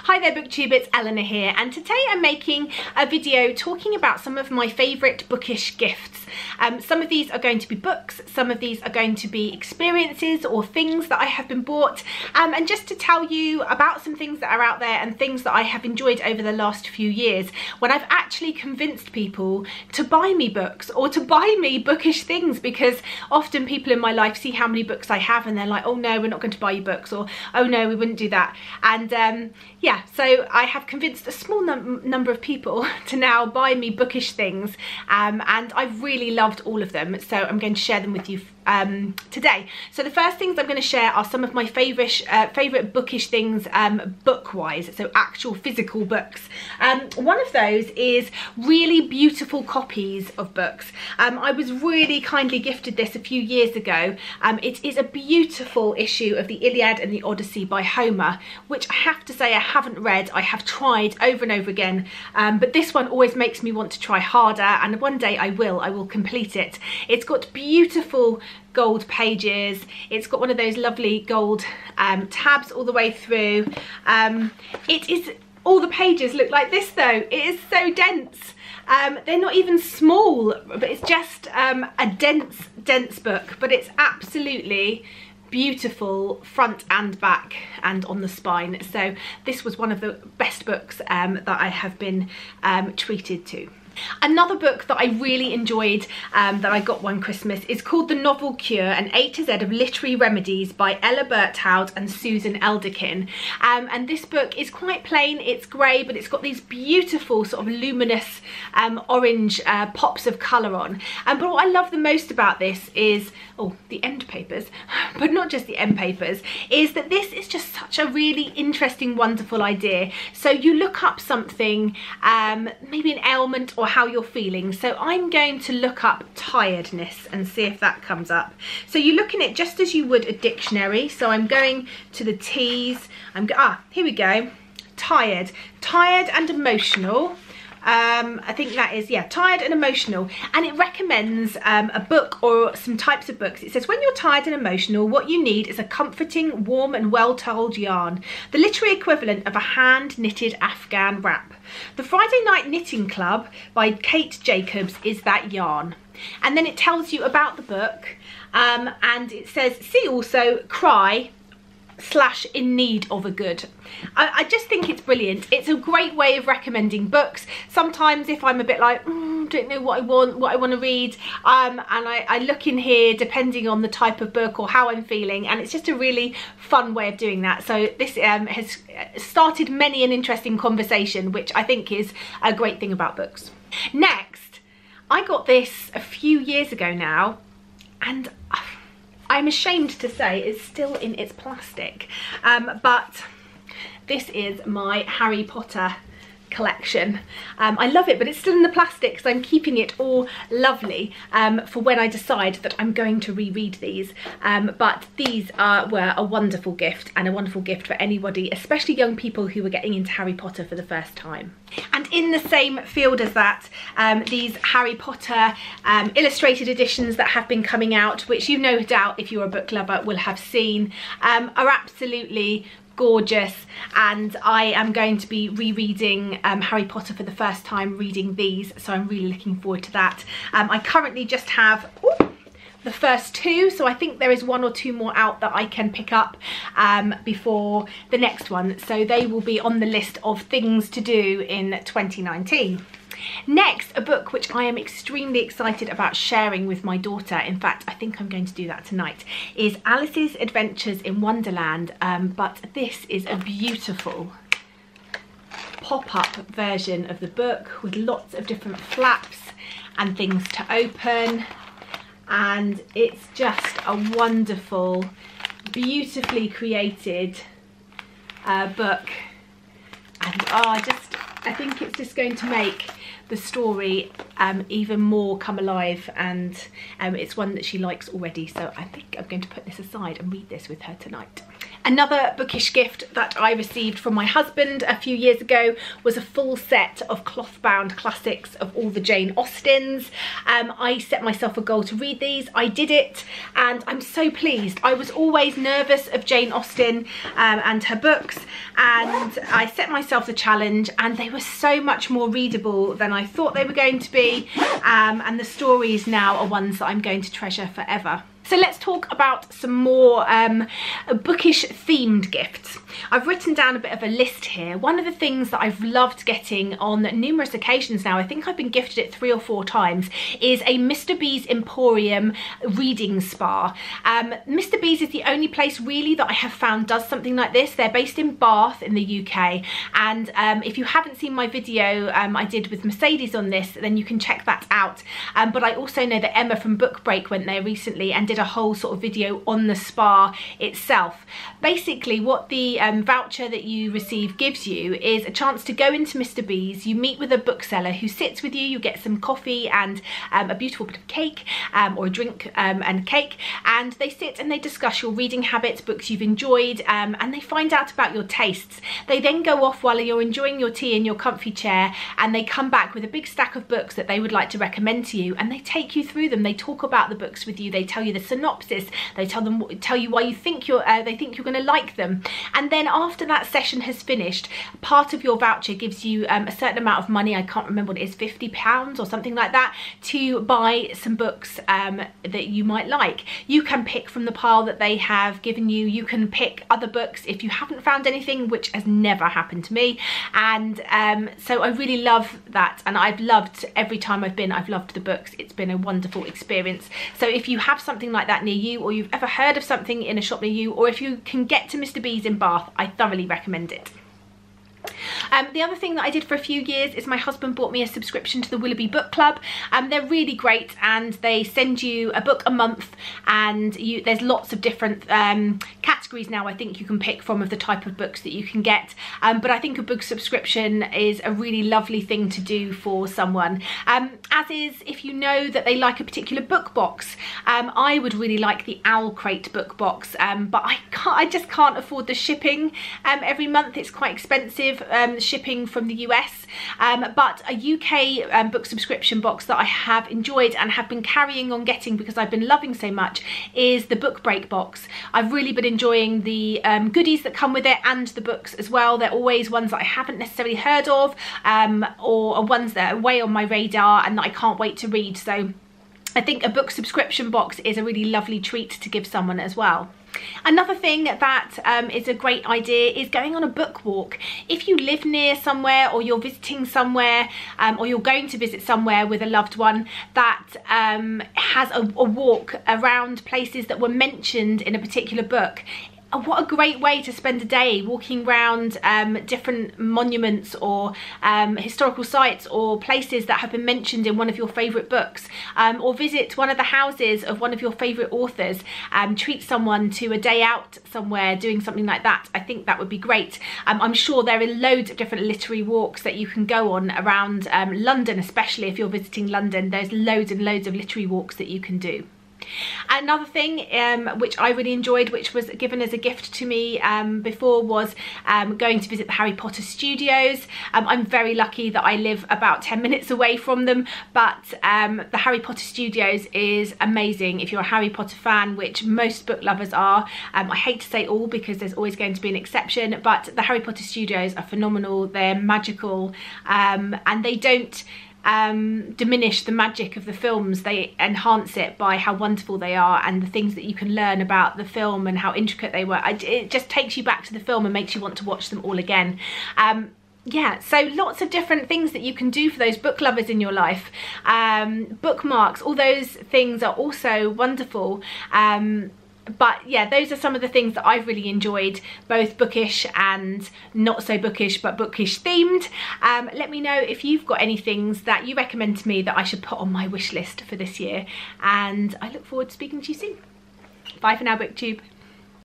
Hi there booktube, it's Eleanor here, and today I'm making a video talking about some of my favourite bookish gifts. Some of these are going to be books, some of these are going to be experiences or things that I have been bought, and just to tell you about some things that are out there and things that I have enjoyed over the last few years when I've actually convinced people to buy me books or to buy me bookish things, because often people in my life see how many books I have and they're like, oh no, we're not going to buy you books, or oh no, we wouldn't do that. And yeah, so I have convinced a small number of people to now buy me bookish things, and I've really loved all of them, so I'm going to share them with you today. So the first things I'm going to share are some of my favourite bookish things book-wise, so actual physical books. One of those is really beautiful copies of books. I was really kindly gifted this a few years ago. It is a beautiful issue of the Iliad and the Odyssey by Homer, which I have to say I haven't read. I have tried over and over again, but this one always makes me want to try harder, and one day I will complete it. It's got beautiful gold pages, it's got one of those lovely gold tabs all the way through. It is, all the pages look like this though, it is so dense. They're not even small, but it's just a dense book, but it's absolutely beautiful front and back and on the spine. So this was one of the best books that I have been treated to. Another book that I really enjoyed that I got one Christmas is called The Novel Cure, an A to Z of literary remedies by Ella Berthoud and Susan Elderkin. And this book is quite plain, it's grey, but it's got these beautiful sort of luminous orange pops of colour on. But what I love the most about this is, the end papers, but not just the end papers, is that this is just such a really interesting, wonderful idea. So you look up something, maybe an ailment or how you're feeling. So I'm going to look up tiredness and see if that comes up. So you look in it just as you would a dictionary. So I'm going to the T's. Here we go. Tired and emotional. I think that is, yeah, tired and emotional, and it recommends a book or some types of books. It says, when you're tired and emotional, what you need is a comforting, warm and well-told yarn, the literary equivalent of a hand-knitted Afghan wrap. The Friday Night Knitting Club by Kate Jacobs is that yarn. And then it tells you about the book, and it says, see also Cry / in need of a good. I just think it's brilliant. It's a great way of recommending books. Sometimes if I'm a bit like, don't know what I want to read, and I look in here depending on the type of book or how I'm feeling, and it's just a really fun way of doing that. So this has started many an interesting conversation, which I think is a great thing about books. Next, I got this a few years ago now, and I'm ashamed to say it's still in its plastic, but this is my Harry Potter collection. I love it, but it's still in the plastic, so I'm keeping it all lovely for when I decide that I'm going to reread these. But these were a wonderful gift, and a wonderful gift for anybody, especially young people who were getting into Harry Potter for the first time. And in the same field as that, these Harry Potter illustrated editions that have been coming out, which you no doubt, if you're a book lover, will have seen, are absolutely gorgeous, and I am going to be rereading Harry Potter for the first time, reading these, so I'm really looking forward to that. I currently just have the first two, so I think there is one or two more out that I can pick up before the next one, so they will be on the list of things to do in 2019. Next, a book which I am extremely excited about sharing with my daughter, in fact I think I'm going to do that tonight, is Alice's Adventures in Wonderland, but this is a beautiful pop-up version of the book with lots of different flaps and things to open, and it's just a wonderful, beautifully created book, and I think it's just going to make the story even more come alive, and it's one that she likes already, so I think I'm going to put this aside and read this with her tonight. Another bookish gift that I received from my husband a few years ago was a full set of cloth-bound classics of all the Jane Austens. I set myself a goal to read these. I did it, and I'm so pleased. I was always nervous of Jane Austen and her books, and I set myself the challenge, and they were so much more readable than I thought they were going to be, and the stories now are ones that I'm going to treasure forever. So let's talk about some more bookish themed gifts. I've written down a bit of a list here. One of the things that I've loved getting on numerous occasions now, I think I've been gifted it 3 or 4 times, is a Mr. B's Emporium reading spa. Mr. B's is the only place really that I have found does something like this. They're based in Bath in the UK, and if you haven't seen my video I did with Mercedes on this, then you can check that out. But I also know that Emma from Book Break went there recently and did a whole sort of video on the spa itself. Basically what the voucher that you receive gives you is a chance to go into Mr. B's, you meet with a bookseller who sits with you, you get some coffee and a beautiful bit of cake or a drink and cake, and they sit and they discuss your reading habits, books you've enjoyed, and they find out about your tastes. They then go off while you're enjoying your tea in your comfy chair, and they come back with a big stack of books that they would like to recommend to you, and they take you through them. They talk about the books with you, they tell you the synopsis, they tell you why you think they think you're going to like them, and then after that session has finished, part of your voucher gives you a certain amount of money, I can't remember what it is, £50 or something like that, to buy some books that you might like. You can pick from the pile that they have given you, you can pick other books if you haven't found anything, which has never happened to me, and so I really love that, and I've loved every time I've been, I've loved the books. It's been a wonderful experience. So if you have something like that near you, or you've ever heard of something in a shop near you, or if you can get to Mr. B's in Bath, I thoroughly recommend it. The other thing that I did for a few years is my husband bought me a subscription to the Willoughby Book Club. They're really great, and they send you a book a month, and there's lots of different categories now I think you can pick from of the type of books that you can get, but I think a book subscription is a really lovely thing to do for someone, as is if you know that they like a particular book box. I would really like the Owl Crate book box, but I just can't afford the shipping every month. It's quite expensive, shipping from the US, but a UK book subscription box that I have enjoyed and have been carrying on getting because I've been loving so much is the Book Break box. I've really been enjoying the goodies that come with it, and the books as well. They're always ones that I haven't necessarily heard of, or ones that are way on my radar and that I can't wait to read. So I think a book subscription box is a really lovely treat to give someone as well. Another thing that is a great idea is going on a book walk. If you live near somewhere, or you're visiting somewhere, or you're going to visit somewhere with a loved one that has a walk around places that were mentioned in a particular book, what a great way to spend a day walking around different monuments or historical sites or places that have been mentioned in one of your favourite books, or visit one of the houses of one of your favourite authors, treat someone to a day out somewhere doing something like that. I think that would be great. I'm sure there are loads of different literary walks that you can go on around London, especially if you're visiting London. There's loads and loads of literary walks that you can do. Another thing which I really enjoyed, which was given as a gift to me before, was going to visit the Harry Potter studios. I'm very lucky that I live about 10 minutes away from them, but the Harry Potter studios is amazing if you're a Harry Potter fan, which most book lovers are. I hate to say all because there's always going to be an exception, but the Harry Potter studios are phenomenal. They're magical, and they don't diminish the magic of the films. They enhance it by how wonderful they are and the things that you can learn about the film and how intricate they were. It just takes you back to the film and makes you want to watch them all again. Yeah, so lots of different things that you can do for those book lovers in your life. Bookmarks, all those things are also wonderful. But yeah, those are some of the things that I've really enjoyed, both bookish and not so bookish, but bookish themed. Let me know if you've got any things that you recommend to me that I should put on my wish list for this year, and I look forward to speaking to you soon. Bye for now, BookTube.